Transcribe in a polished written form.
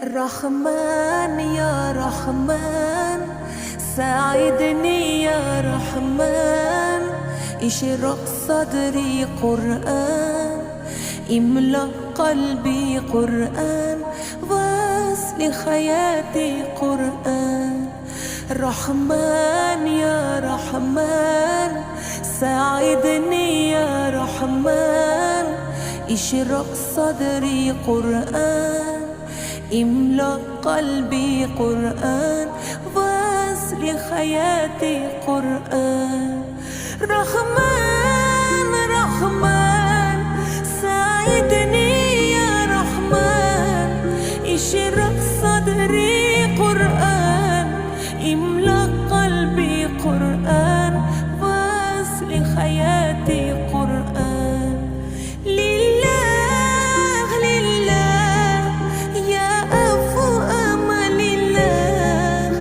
رحمن يا رحمن، ساعدني يا رحمن، اشرق صدري قرآن، املأ قلبي قرآن، واسل حياتي قرآن. رحمن يا رحمن، ساعدني يا رحمن، اشرق صدري قرآن، املأ قلبي قرآن، واسل حياتي قرآن. رحمن رحمن، ساعدني يا رحمن، اشرق صدري قرآن،